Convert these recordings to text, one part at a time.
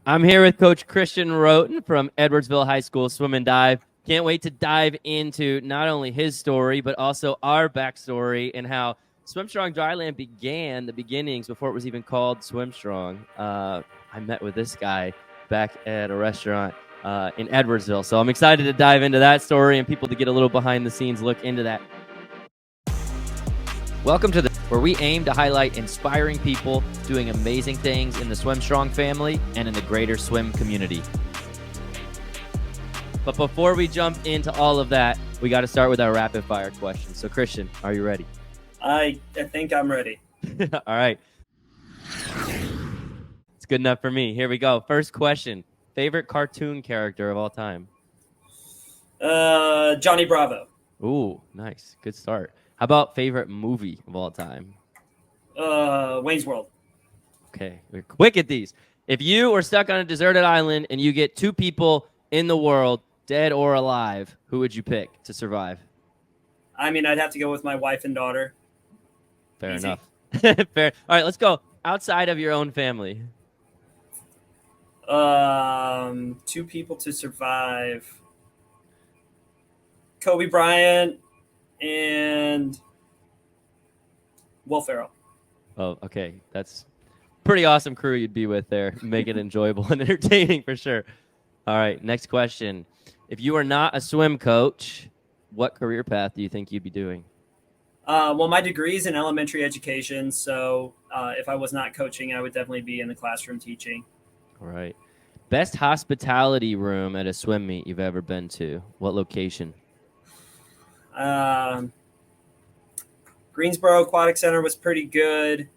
I'm here with Coach Christian Rhoten from Edwardsville High School Swim and Dive. Can't wait to dive into not only his story, but also our backstory and how SwimStrong Dryland began, the beginnings before it was even called SwimStrong. I met with this guy back at a restaurant in Edwardsville. So I'm excited to dive into that story and people to get a little behind the scenes look into that. Welcome to where we aim to highlight inspiring people doing amazing things in the SwimStrong family and in the greater swim community. But before we jump into all of that, we got to start with our rapid fire questions. So Christian, are you ready? I think I'm ready. All right. It's good enough for me. Here we go. First question. Favorite cartoon character of all time? Johnny Bravo. Ooh, nice. Good start. How about favorite movie of all time? Wayne's World. Okay, we're quick at these. If you were stuck on a deserted island and you get two people in the world, dead or alive, who would you pick to survive? I mean, I'd have to go with my wife and daughter. Fair Easy. enough. Fair. All right, let's go outside of your own family. Two people to survive. Kobe Bryant and Will Ferrell. Oh, okay. That's pretty awesome crew you'd be with there. Make it enjoyable and entertaining for sure. All right, next question. If you are not a swim coach, what career path do you think you'd be doing? Well, my degree is in elementary education, so if I was not coaching, I would definitely be in the classroom teaching. All right. Best hospitality room at a swim meet you've ever been to? What location? Greensboro Aquatic Center was pretty good.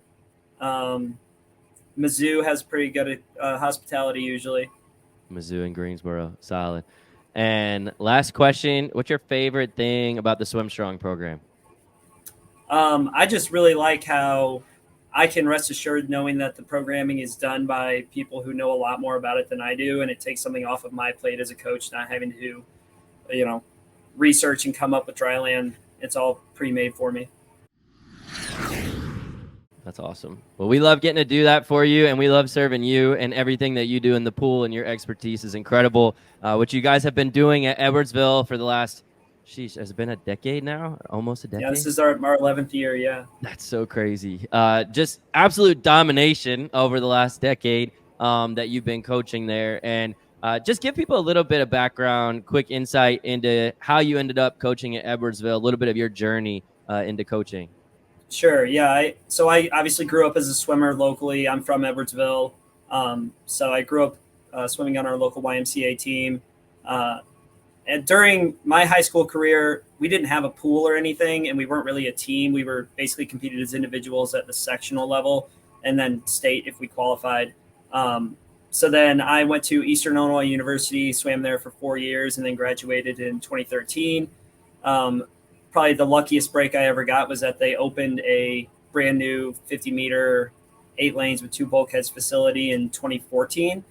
Mizzou has pretty good hospitality usually. Mizzou and Greensboro, solid. And last question, what's your favorite thing about the SwimStrong program? I just really like how I can rest assured knowing that the programming is done by people who know a lot more about it than I do, and it takes something off of my plate as a coach, not having to, research and come up with Dryland. It's all pre-made for me. That's awesome. Well, we love getting to do that for you, and we love serving you, and everything that you do in the pool, and your expertise is incredible. What you guys have been doing at Edwardsville for the last, has it been a decade now? Almost a decade? Yeah, this is our 11th year, yeah. That's so crazy. Just absolute domination over the last decade that you've been coaching there. And just give people a little bit of background, quick insight into how you ended up coaching at Edwardsville, a little bit of your journey into coaching. Sure. Yeah. I obviously grew up as a swimmer locally. I'm from Edwardsville. So I grew up swimming on our local YMCA team. And during my high school career, we didn't have a pool or anything, and we weren't really a team. We were basically competed as individuals at the sectional level and then state if we qualified. So then I went to Eastern Illinois University, swam there for 4 years, and then graduated in 2013. Probably the luckiest break I ever got was that they opened a brand new 50-meter, 8 lanes with 2 bulkheads facility in 2014.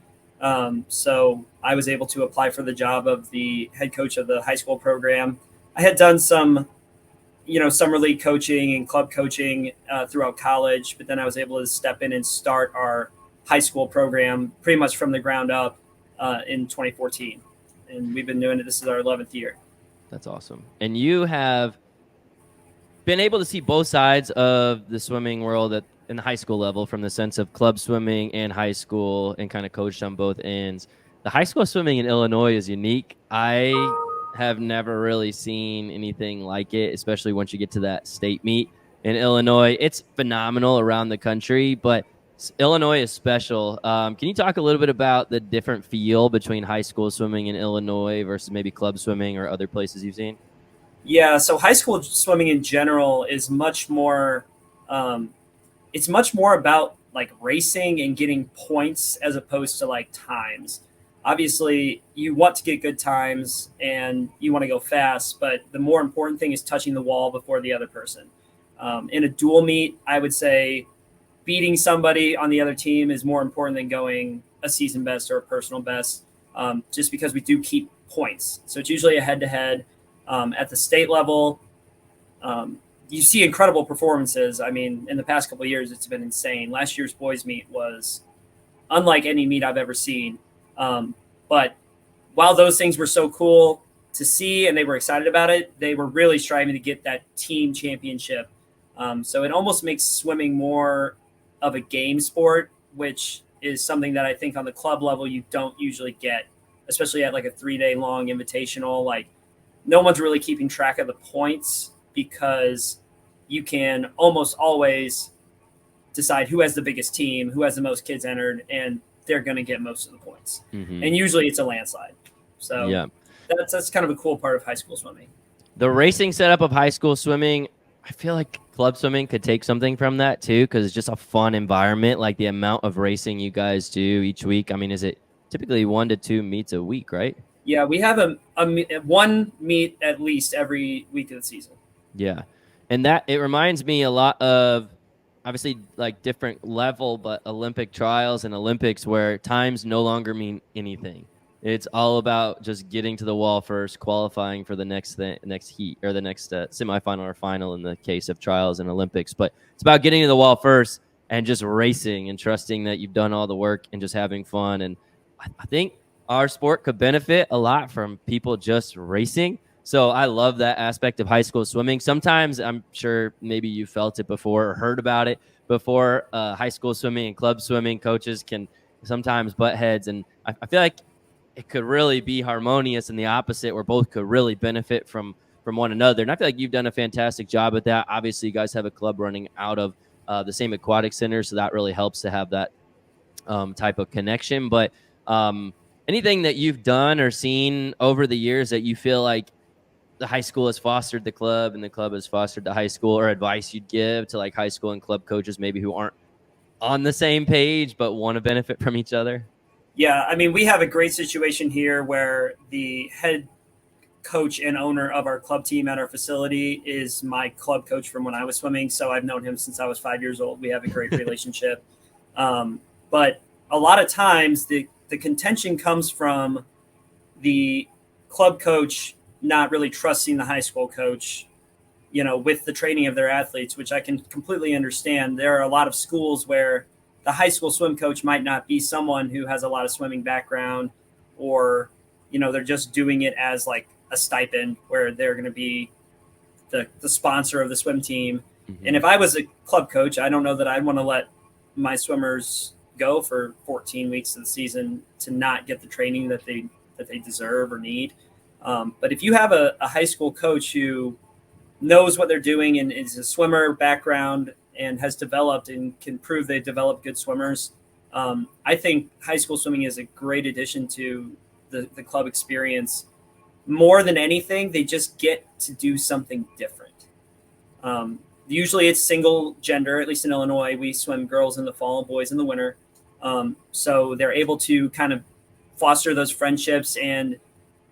So I was able to apply for the job of the head coach of the high school program. I had done some, summer league coaching and club coaching throughout college, but then I was able to step in and start our high school program pretty much from the ground up in 2014. And we've been doing it. This is our 11th year. That's awesome. And you have been able to see both sides of the swimming world in the high school level, from the sense of club swimming and high school, and kind of coached on both ends. The high school swimming in Illinois is unique. I have never really seen anything like it, especially once you get to that state meet in Illinois. It's phenomenal around the country, but Illinois is special. Can you talk a little bit about the different feel between high school swimming in Illinois versus maybe club swimming or other places you've seen? Yeah, so high school swimming in general is much more it's much more about like racing and getting points as opposed to like times. Obviously, you want to get good times and you want to go fast, but the more important thing is touching the wall before the other person. In a dual meet, I would say beating somebody on the other team is more important than going a season best or a personal best, just because we do keep points. So it's usually a head-to-head. At the state level, you see incredible performances. I mean, in the past couple of years, it's been insane. Last year's boys meet was unlike any meet I've ever seen. But while those things were so cool to see and they were excited about it, they were really striving to get that team championship. So it almost makes swimming more of a game sport, which is something that I think on the club level you don't usually get, especially at like a 3-day long invitational. Like no one's really keeping track of the points because you can almost always decide who has the biggest team, who has the most kids entered, and they're going to get most of the points. Mm-hmm. And usually it's a landslide. So yeah, that's kind of a cool part of high school swimming. The racing setup of high school swimming, I feel like club swimming could take something from that too, because it's just a fun environment. Like the amount of racing you guys do each week. I mean, is it typically 1 to 2 meets a week, right? Yeah, we have a one meet at least every week of the season. Yeah. And that it reminds me a lot of obviously like different level, but Olympic trials and Olympics where times no longer mean anything. It's all about just getting to the wall first, qualifying for the next heat or the next semifinal or final in the case of trials and Olympics. But it's about getting to the wall first and just racing and trusting that you've done all the work and just having fun. And I think our sport could benefit a lot from people just racing. So I love that aspect of high school swimming. Sometimes I'm sure maybe you felt it before or heard about it before. High school swimming and club swimming coaches can sometimes butt heads. And I feel like it could really be harmonious and the opposite, where both could really benefit from one another. And I feel like you've done a fantastic job at that. Obviously, you guys have a club running out of the same aquatic center, so that really helps to have that type of connection. But anything that you've done or seen over the years that you feel like the high school has fostered the club and the club has fostered the high school, or advice you'd give to like high school and club coaches maybe who aren't on the same page but want to benefit from each other? Yeah, I mean, we have a great situation here where the head coach and owner of our club team at our facility is my club coach from when I was swimming. So I've known him since I was 5 years old. We have a great relationship. But a lot of times the contention comes from the club coach not really trusting the high school coach, with the training of their athletes, which I can completely understand. There are a lot of schools where the high school swim coach might not be someone who has a lot of swimming background, or, they're just doing it as like a stipend where they're going to be the sponsor of the swim team. Mm-hmm. And if I was a club coach, I don't know that I'd want to let my swimmers go for 14 weeks of the season to not get the training that they deserve or need. But if you have a high school coach who knows what they're doing and is a swimmer background and has developed and can prove they've developed good swimmers, I think high school swimming is a great addition to the club experience. More than anything, they just get to do something different. Usually it's single gender, at least in Illinois. We swim girls in the fall, boys in the winter. So they're able to kind of foster those friendships, and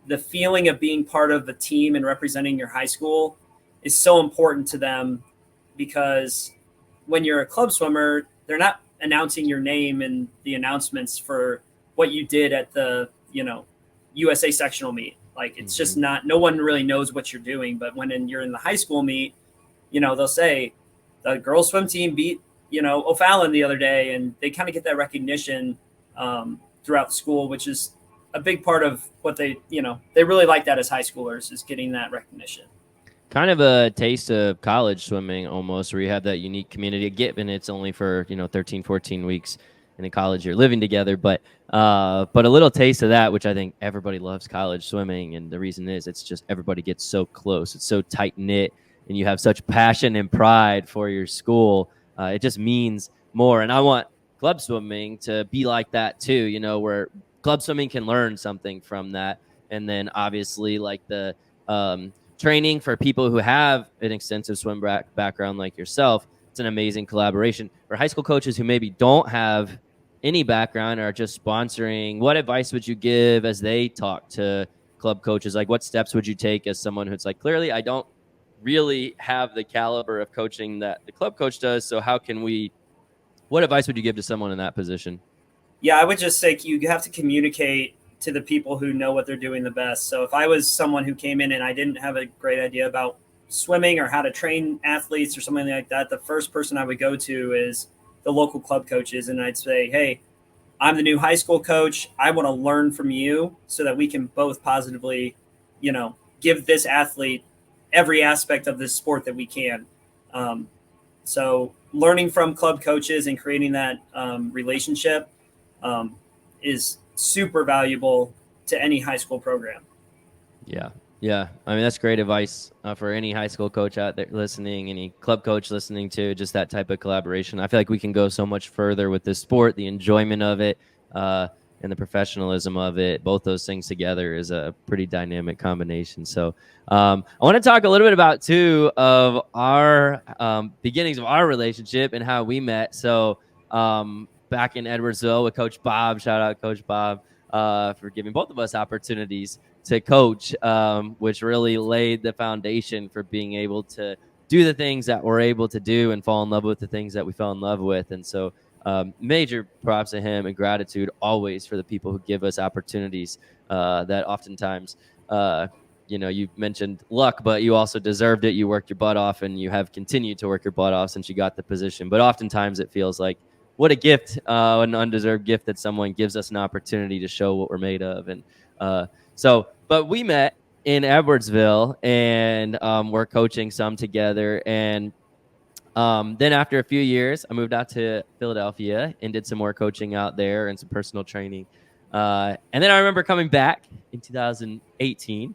the feeling of being part of the team and representing your high school is so important to them, because when you're a club swimmer, they're not announcing your name in the announcements for what you did at the, USA sectional meet. Like it's just not, no one really knows what you're doing. But when you're in the high school meet, they'll say the girls swim team beat, O'Fallon the other day, and they kind of get that recognition throughout the school, which is a big part of what they really like that as high schoolers, is getting that recognition. Kind of a taste of college swimming almost, where you have that unique community. Given it's only for 13, 14 weeks in a college you're living together, but a little taste of that, which I think everybody loves college swimming, and the reason is it's just everybody gets so close, it's so tight knit, and you have such passion and pride for your school. It just means more, and I want club swimming to be like that too. Where club swimming can learn something from that, and then obviously like the training for people who have an extensive swim background like yourself, it's an amazing collaboration. For high school coaches who maybe don't have any background or are just sponsoring, what advice would you give as they talk to club coaches? Like what steps would you take as someone who's like, clearly I don't really have the caliber of coaching that the club coach does, so what advice would you give to someone in that position? Yeah, I would just say you have to communicate to the people who know what they're doing the best. So if I was someone who came in and I didn't have a great idea about swimming or how to train athletes or something like that, the first person I would go to is the local club coaches. And I'd say, hey, I'm the new high school coach. I want to learn from you so that we can both positively, give this athlete every aspect of this sport that we can. So learning from club coaches and creating that relationship is super valuable to any high school program. Yeah. Yeah. I mean, that's great advice for any high school coach out there listening, any club coach listening to just that type of collaboration. I feel like we can go so much further with this sport, the enjoyment of it, and the professionalism of it. Both those things together is a pretty dynamic combination. So I want to talk a little bit about, too, of our beginnings of our relationship and how we met. So back in Edwardsville with Coach Bob, shout out Coach Bob for giving both of us opportunities to coach, which really laid the foundation for being able to do the things that we're able to do and fall in love with the things that we fell in love with. And so major props to him and gratitude always for the people who give us opportunities that oftentimes, you mentioned luck, but you also deserved it. You worked your butt off and you have continued to work your butt off since you got the position. But oftentimes it feels like what a gift, an undeserved gift that someone gives us an opportunity to show what we're made of. And but we met in Edwardsville and we're coaching some together. And then after a few years, I moved out to Philadelphia and did some more coaching out there and some personal training. And then I remember coming back in 2018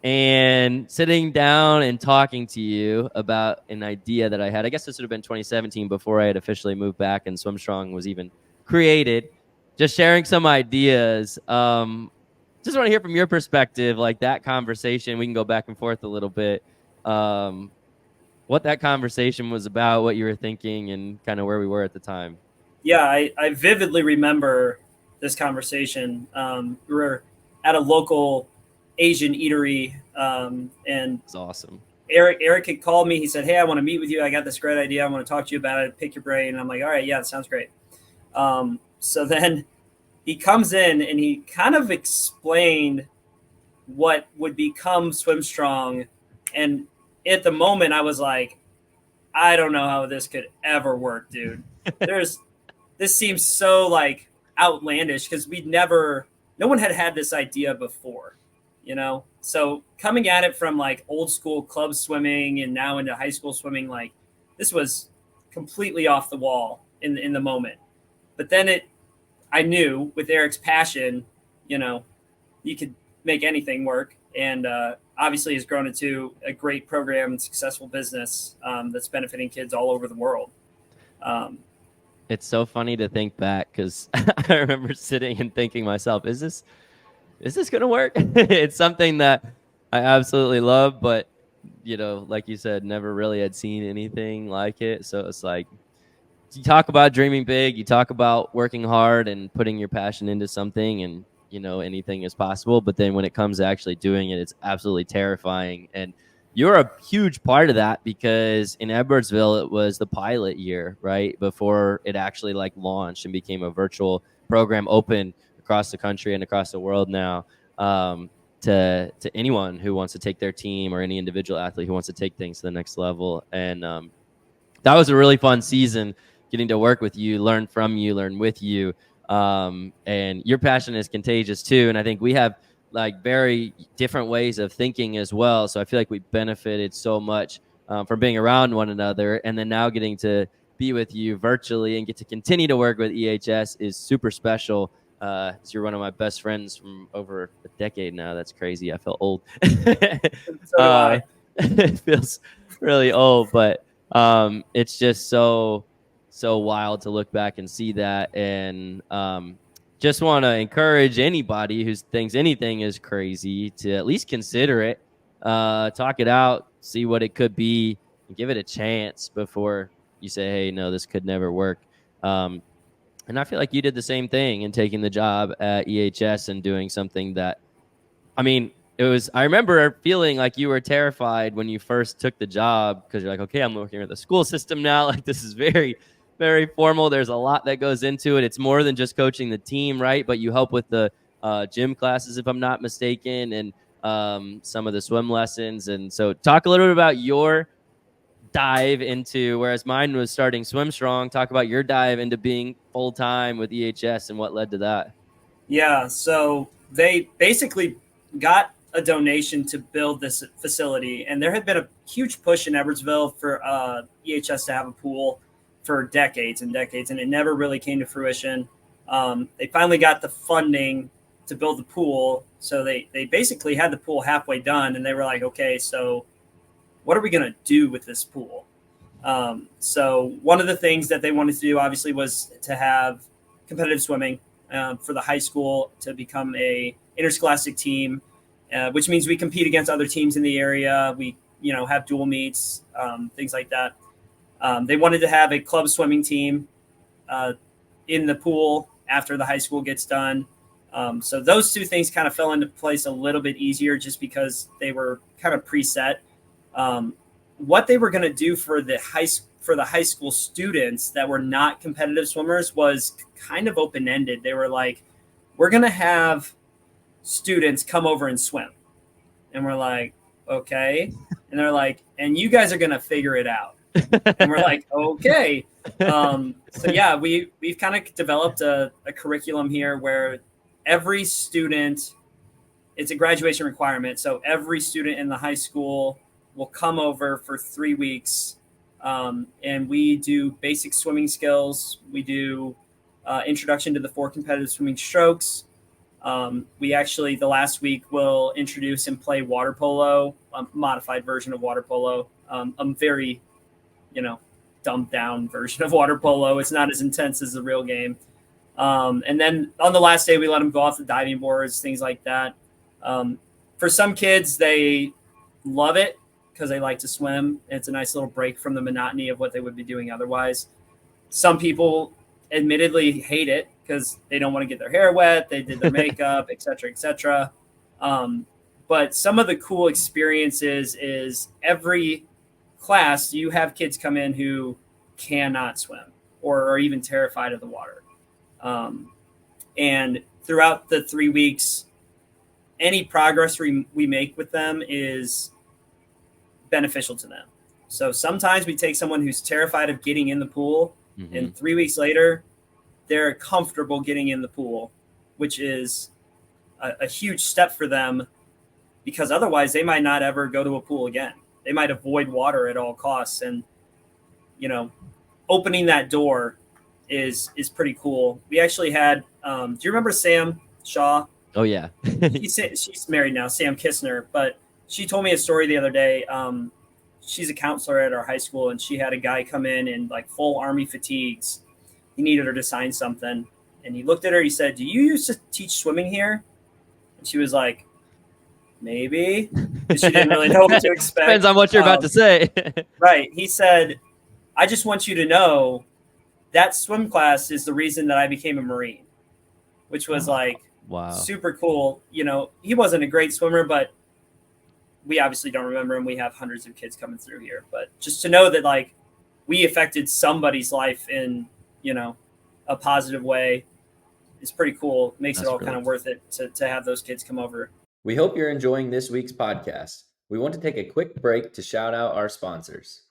and sitting down and talking to you about an idea that I had. I guess this would have been 2017 before I had officially moved back and SwimStrong was even created. Just sharing some ideas. Just want to hear from your perspective, like that conversation. We can go back and forth a little bit. What that conversation was about, what you were thinking, and kind of where we were at the time. Yeah, I vividly remember this conversation. We were at a local Asian eatery, and it's awesome. Eric had called me. He said, "Hey, I want to meet with you. I got this great idea. I want to talk to you about it. Pick your brain." And I'm like, "All right, yeah, that sounds great." So then he comes in and he kind of explained what would become SwimStrong. And at the moment I was like, I don't know how this could ever work, dude. This seems so like outlandish because no one had this idea before, So coming at it from like old school club swimming and now into high school swimming, like this was completely off the wall in the moment. But then I knew with Eric's passion, you could make anything work. And obviously has grown into a great program and successful business that's benefiting kids all over the world. It's so funny to think back because I remember sitting and thinking myself, is this going to work? It's something that I absolutely love, but, like you said, never really had seen anything like it. So it's like, you talk about dreaming big, you talk about working hard and putting your passion into something, and anything is possible. But then when it comes to actually doing it, it's absolutely terrifying. And you're a huge part of that because in Edwardsville, it was the pilot year, right? Before it actually like launched and became a virtual program open across the country and across the world now to anyone who wants to take their team or any individual athlete who wants to take things to the next level. And that was a really fun season, getting to work with you, learn from you, learn with you. And your passion is contagious too. And I think we have like very different ways of thinking as well. So I feel like we benefited so much from being around one another. And then now getting to be with you virtually and get to continue to work with EHS is super special. So you're one of my best friends from over a decade now. That's crazy. I feel old. It feels really old, but it's just so wild to look back and see that. And just want to encourage anybody who thinks anything is crazy to at least consider it, talk it out, see what it could be, and give it a chance before you say, hey, no, this could never work. And I feel like you did the same thing in taking the job at EHS and doing something that, I remember feeling like you were terrified when you first took the job because you're like, okay, I'm working with the school system now. Like, this is very, very formal. There's a lot that goes into it. It's more than just coaching the team, right? But you help with the gym classes, if I'm not mistaken, and some of the swim lessons. And so talk a little bit about your dive into, whereas mine was starting SwimStrong. Talk about your dive into being full-time with EHS and what led to that. Yeah, so they basically got a donation to build this facility, and there had been a huge push in Edwardsville for EHS to have a pool for decades and decades, and it never really came to fruition. They finally got the funding to build the pool, so they basically had the pool halfway done, and they were like, okay, so what are we going to do with this pool? So one of the things that they wanted to do, obviously, was to have competitive swimming for the high school, to become a interscholastic team, which means we compete against other teams in the area. We, have dual meets, things like that. They wanted to have a club swimming team in the pool after the high school gets done. So those two things kind of fell into place a little bit easier just because they were kind of preset. What they were going to do for the high school students that were not competitive swimmers was kind of open-ended. They were like, we're going to have students come over and swim. And we're like, okay. And they're like, and you guys are going to figure it out. And we're like, okay. So yeah, we've kind of developed a curriculum here where every student, it's a graduation requirement. So every student in the high school will come over for 3 weeks. And we do basic swimming skills. We do introduction to the 4 competitive swimming strokes. We actually, the last week, will introduce and play water polo, a modified version of water polo. A very, dumbed down version of water polo. It's not as intense as the real game. And then on the last day, we let them go off the diving boards, things like that. For some kids, they love it because they like to swim. It's a nice little break from the monotony of what they would be doing otherwise. Some people admittedly hate it because they don't want to get their hair wet. They did their makeup, et cetera, et cetera. But some of the cool experiences is every class, you have kids come in who cannot swim or are even terrified of the water. And throughout the 3 weeks, any progress we make with them is beneficial to them. So sometimes we take someone who's terrified of getting in the pool, and 3 weeks later, they're comfortable getting in the pool, which is a huge step for them, because otherwise they might not ever go to a pool again. They might avoid water at all costs. And, opening that door is pretty cool. We actually had, do you remember Sam Shaw? Oh yeah. She's married now, Sam Kistner, but she told me a story the other day. She's a counselor at our high school, and she had a guy come in like full Army fatigues. He needed her to sign something, and he looked at her. He said, "Do you used to teach swimming here?" And she was like, "Maybe." She didn't really know what to expect. Depends on what you're about to say. Right. He said, "I just want you to know that swim class is the reason that I became a Marine," which was wow, super cool. He wasn't a great swimmer, but we obviously don't remember him. We have hundreds of kids coming through here, but just to know that we affected somebody's life in, a positive way is pretty cool. Makes it all kind of worth it to have those kids come over. We hope you're enjoying this week's podcast. We want to take a quick break to shout out our sponsors.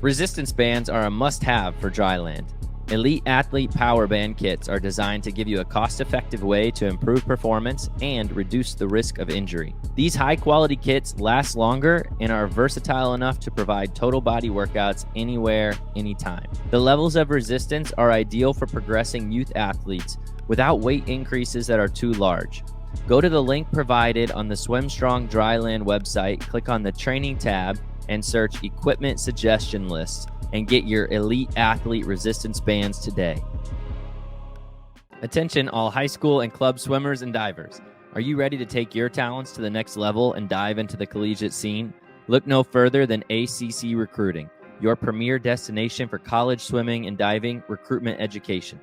Resistance bands are a must-have for Dryland. Elite Athlete Power Band kits are designed to give you a cost-effective way to improve performance and reduce the risk of injury. These high-quality kits last longer and are versatile enough to provide total body workouts anywhere, anytime. The levels of resistance are ideal for progressing youth athletes without weight increases that are too large. Go to the link provided on the SwimStrong Dryland website, click on the Training tab, and search Equipment Suggestion Lists, and get your Elite Athlete Resistance Bands today. Attention all high school and club swimmers and divers. Are you ready to take your talents to the next level and dive into the collegiate scene? Look no further than ACC Recruiting, your premier destination for college swimming and diving recruitment education.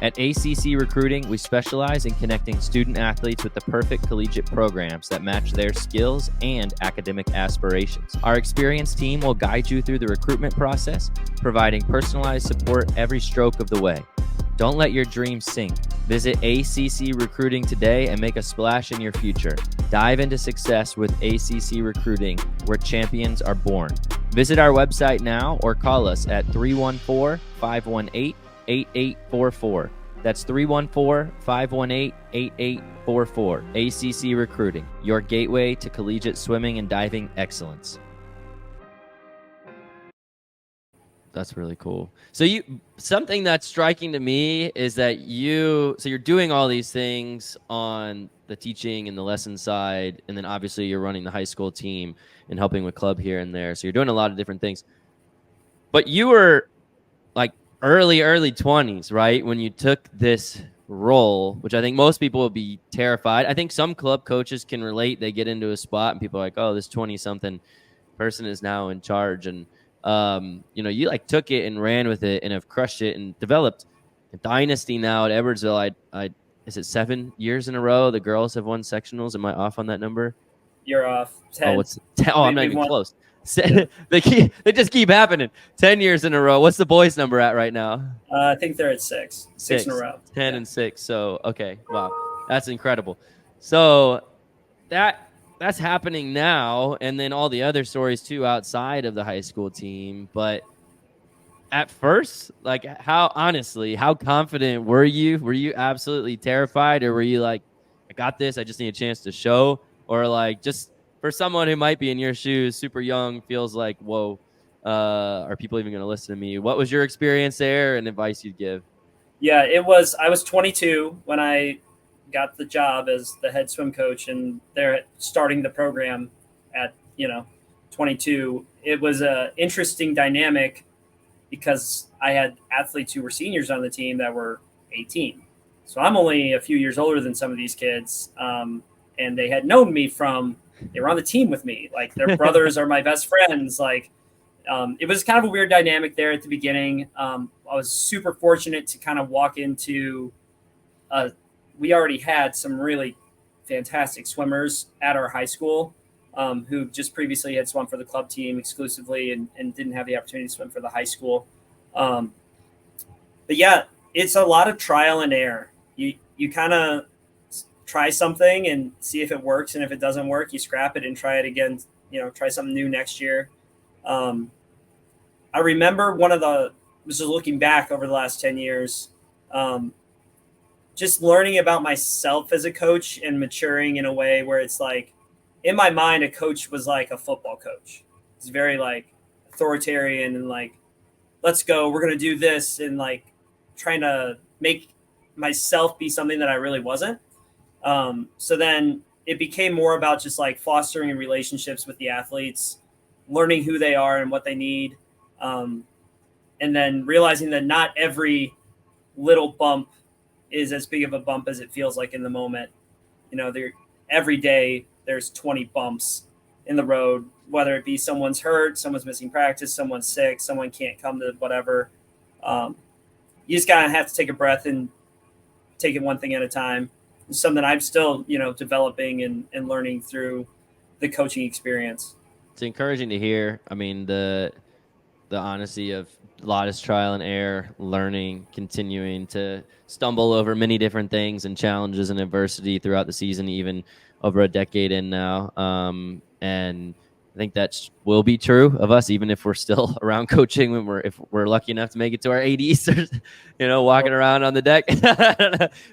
At ACC Recruiting, we specialize in connecting student athletes with the perfect collegiate programs that match their skills and academic aspirations. Our experienced team will guide you through the recruitment process, providing personalized support every stroke of the way. Don't let your dreams sink. Visit ACC Recruiting today and make a splash in your future. Dive into success with ACC Recruiting, where champions are born. Visit our website now or call us at 314-518-8844. That's 314-518-8844. ACC Recruiting, your gateway to collegiate swimming and diving excellence. That's really cool. So something that's striking to me is that you're doing all these things on the teaching and the lesson side, and then obviously you're running the high school team and helping with club here and there. So you're doing a lot of different things. But you were like early 20s, right? When you took this role, which I think most people would be terrified. I think some club coaches can relate. They get into a spot and people are like, oh, this 20-something person is now in charge. And you like took it and ran with it and have crushed it and developed a dynasty now at Edwardsville. Is it 7 years in a row the girls have won sectionals? Am I off on that number? You're off. 10. Oh, it's 10. Oh, I'm not even close. Yeah. They just keep happening. 10 years in a row. What's the boys' number at right now? I think they're at 6 in a row. 10 and 6. So okay, wow, that's incredible. So that's happening now, and then all the other stories too outside of the high school team. But at first, like, how confident were you? Were you absolutely terrified, or were you like, I got this, I just need a chance to show? Or like, just for someone who might be in your shoes, super young, feels like, whoa, are people even going to listen to me? What was your experience there and advice you'd give? Yeah, I was 22 when I got the job as the head swim coach, and they're starting the program at 22. It was a interesting dynamic because I had athletes who were seniors on the team that were 18, so I'm only a few years older than some of these kids, and they had known me they were on the team with me, like their brothers are my best friends. Like it was kind of a weird dynamic there at the beginning. I was super fortunate to kind of walk into we already had some really fantastic swimmers at our high school who just previously had swum for the club team exclusively and didn't have the opportunity to swim for the high school. But yeah, it's a lot of trial and error. You kind of try something and see if it works. And if it doesn't work, you scrap it and try it again, try something new next year. I remember just looking back over the last 10 years, just learning about myself as a coach and maturing in a way where it's like, in my mind, a coach was like a football coach. It's very like authoritarian and like, let's go, we're going to do this, and like trying to make myself be something that I really wasn't. So then it became more about just like fostering relationships with the athletes, learning who they are and what they need. And then realizing that not every little bump is as big of a bump as it feels like in the moment. Every day there's 20 bumps in the road, whether it be someone's hurt, someone's missing practice, someone's sick, someone can't come to whatever. You just gotta have to take a breath and take it one thing at a time. It's something I'm still, developing and learning through the coaching experience. It's encouraging to hear. I mean, the honesty of a lot of trial and error, learning, continuing to stumble over many different things and challenges and adversity throughout the season, even over a decade in now. And I think that will be true of us, even if we're still around coaching if we're lucky enough to make it to our 80s, or, walking around on the deck.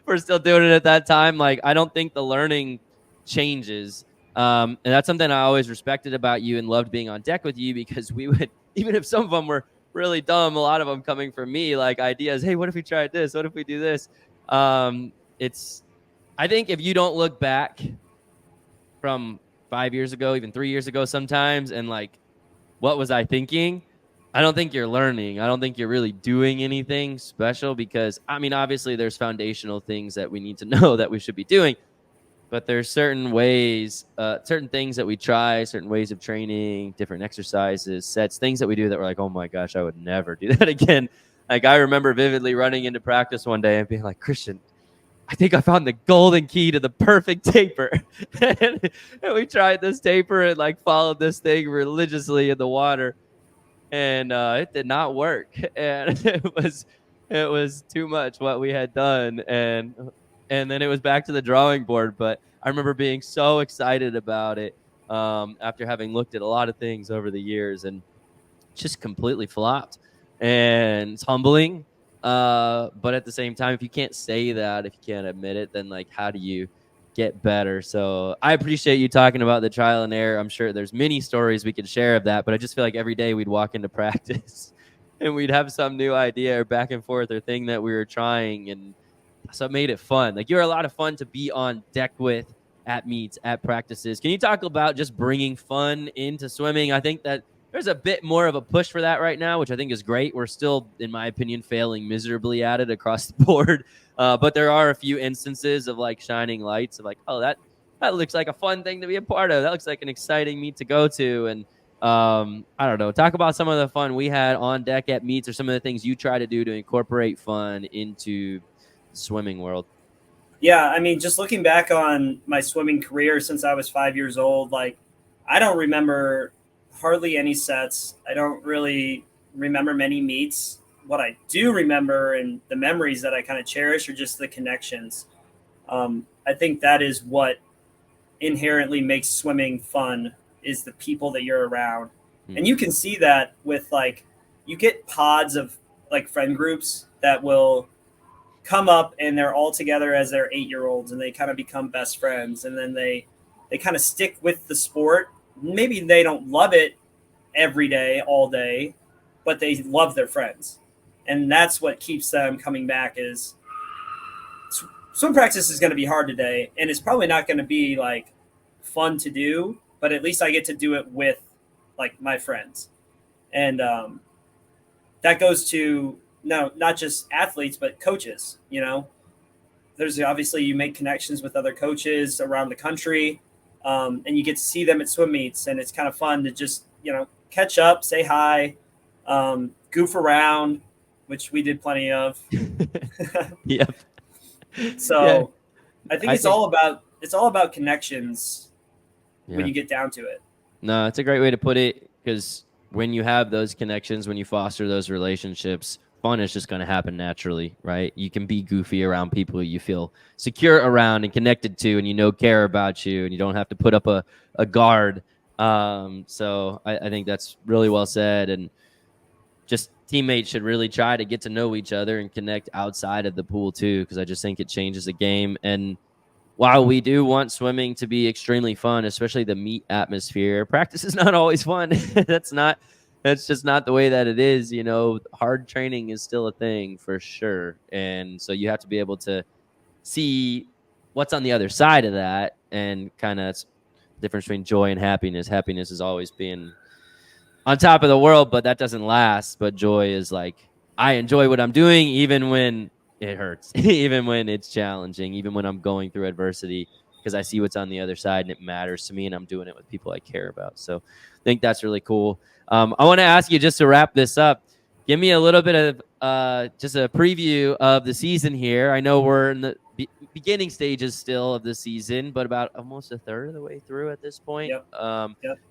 We're still doing it at that time. Like, I don't think the learning changes. And that's something I always respected about you and loved being on deck with you, because we would, even if some of them were really dumb, a lot of them coming from me, like ideas, hey, what if we tried this? What if we do this? I think if you don't look back from 5 years ago, even 3 years ago sometimes, and like, what was I thinking? I don't think you're learning. I don't think you're really doing anything special, because, I mean, obviously there's foundational things that we need to know that we should be doing, but there's certain ways, certain things that we try, certain ways of training, different exercises, sets, things that we do that we're like, oh my gosh, I would never do that again. Like, I remember vividly running into practice one day and being like, Christian, I think I found the golden key to the perfect taper. and we tried this taper and like followed this thing religiously in the water, and it did not work. And it was too much what we had done. And then it was back to the drawing board. But I remember being so excited about it after having looked at a lot of things over the years. And just completely flopped, and it's humbling. But at the same time, if you can't say that, if you can't admit it, then like, how do you get better? So I appreciate you talking about the trial and error. I'm sure there's many stories we could share of that, but I just feel like every day we'd walk into practice and we'd have some new idea or back and forth or thing that we were trying. And so it made it fun. Like, you're a lot of fun to be on deck with at meets, at practices. Can you talk about just bringing fun into swimming? I think that there's a bit more of a push for that right now, which I think is great. We're still, in my opinion, failing miserably at it across the board. But there are a few instances of like shining lights of like, oh, that looks like a fun thing to be a part of. That looks like an exciting meet to go to. And I don't know, talk about some of the fun we had on deck at meets, or some of the things you try to do to incorporate fun into the swimming world. Yeah, I mean, just looking back on my swimming career since I was 5 years old, like, I don't remember hardly any sets. I don't really remember many meets. What I do remember and the memories that I kind of cherish are just the connections. I think that is what inherently makes swimming fun, is the people that you're around. And you can see that with, like, you get pods of like friend groups that will come up and they're all together as their 8-year-olds, and they kind of become best friends, and then they kind of stick with the sport. Maybe they don't love it every day, all day, but they love their friends. And that's what keeps them coming back. Is swim practice is going to be hard today, and it's probably not going to be like fun to do, but at least I get to do it with like my friends. And that goes to not just athletes, but coaches. You know, there's obviously, you make connections with other coaches around the country, and you get to see them at swim meets, and it's kind of fun to just, you know, catch up, say hi, goof around, which we did plenty of. Yep. So yeah. I think it's all about connections when you get down to it. No, it's a great way to put it, because when you have those connections, when you foster those relationships, fun is just going to happen naturally, right? You can be goofy around people you feel secure around and connected to, and you know care about you, and you don't have to put up a guard. So I think that's really well said. And just teammates should really try to get to know each other and connect outside of the pool too, because I just think it changes the game. And while we do want swimming to be extremely fun, especially the meet atmosphere, practice is not always fun. That's just not the way that it is. You know, hard training is still a thing for sure. And so you have to be able to see what's on the other side of that, and kind of the difference between joy and happiness. Happiness is always being on top of the world, but that doesn't last. But joy is like, I enjoy what I'm doing, even when it hurts, even when it's challenging, even when I'm going through adversity, because I see what's on the other side and it matters to me, and I'm doing it with people I care about. So I think that's really cool. I want to ask you, just to wrap this up, give me a little bit of just a preview of the season here. I know we're in the beginning stages still of the season, but about almost a third of the way through at this point. Yep.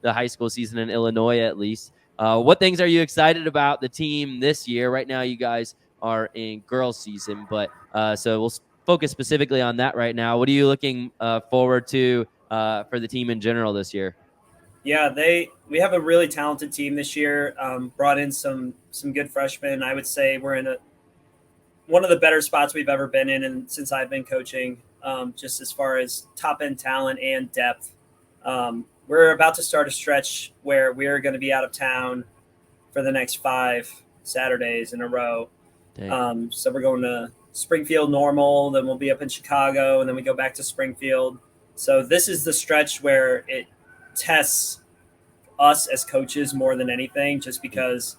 The high school season in Illinois, at least. What things are you excited about the team this year? Right now, you guys are in girls season, but so we'll focus specifically on that right now. What are you looking forward to for the team in general this year? Yeah, we have a really talented team this year. Brought in some good freshmen. I would say we're in one of the better spots we've ever been in, and since I've been coaching, just as far as top end talent and depth. We're about to start a stretch where we're going to be out of town for the next 5 Saturdays in a row. So we're going to Springfield Normal, then we'll be up in Chicago, and then we go back to Springfield. So this is the stretch where it tests us as coaches more than anything, just because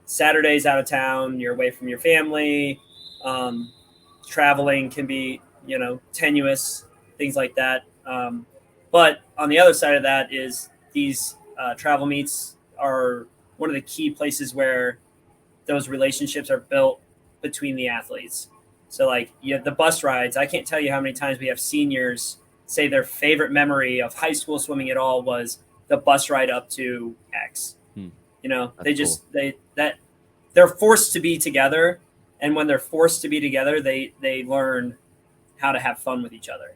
Saturday's out of town, you're away from your family, traveling can be, tenuous, things like that. But on the other side of that is these travel meets are one of the key places where those relationships are built between the athletes. So like you have the bus rides. I can't tell you how many times we have seniors say their favorite memory of high school swimming at all was the bus ride up to X. That's they're forced to be together. And when they're forced to be together, they learn how to have fun with each other.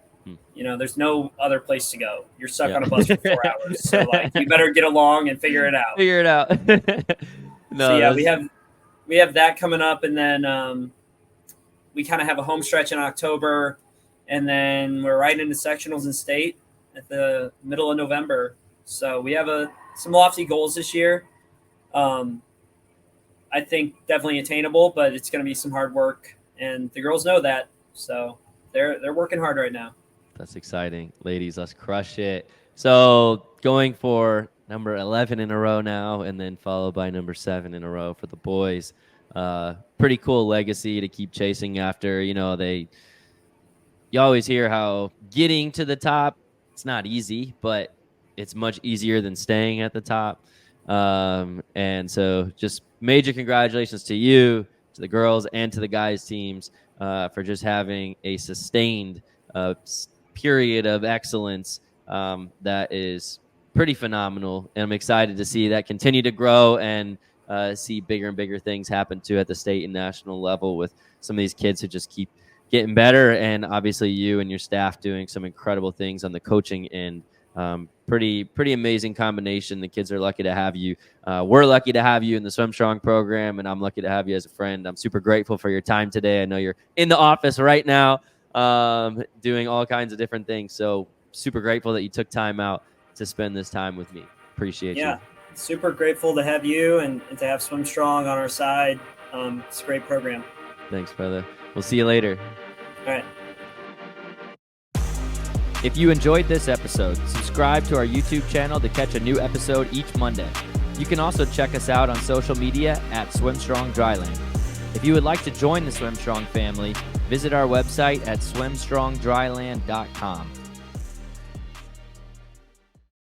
There's no other place to go. You're stuck on a bus for 4 hours. So like, you better get along and figure it out. So yeah, we have that coming up, and then we kind of have a home stretch in October, and then we're right into sectionals in state at the middle of November. So we have some lofty goals this year. I think definitely attainable, but it's going to be some hard work, and the girls know that. So they're working hard right now. That's exciting. Ladies, let's crush it. So going for number 11 in a row now, and then followed by number 7 in a row for the boys. Pretty cool legacy to keep chasing after. You know, you always hear how getting to the top, it's not easy, but it's much easier than staying at the top. And so just major congratulations to you, to the girls, and to the guys teams for just having a sustained period of excellence that is pretty phenomenal. And I'm excited to see that continue to grow and see bigger and bigger things happen too at the state and national level with some of these kids who just keep getting better. And obviously you and your staff doing some incredible things on the coaching end. Pretty amazing combination. The kids are lucky to have you. We're lucky to have you in the SwimStrong program, and I'm lucky to have you as a friend. I'm super grateful for your time today. I know you're in the office right now doing all kinds of different things. So super grateful that you took time out to spend this time with me. Appreciate you. Yeah, super grateful to have you and to have SwimStrong on our side. It's a great program. Thanks, brother. We'll see you later. All right. If you enjoyed this episode, subscribe to our YouTube channel to catch a new episode each Monday. You can also check us out on social media at SwimStrong Dryland. If you would like to join the SwimStrong family, visit our website at swimstrongdryland.com.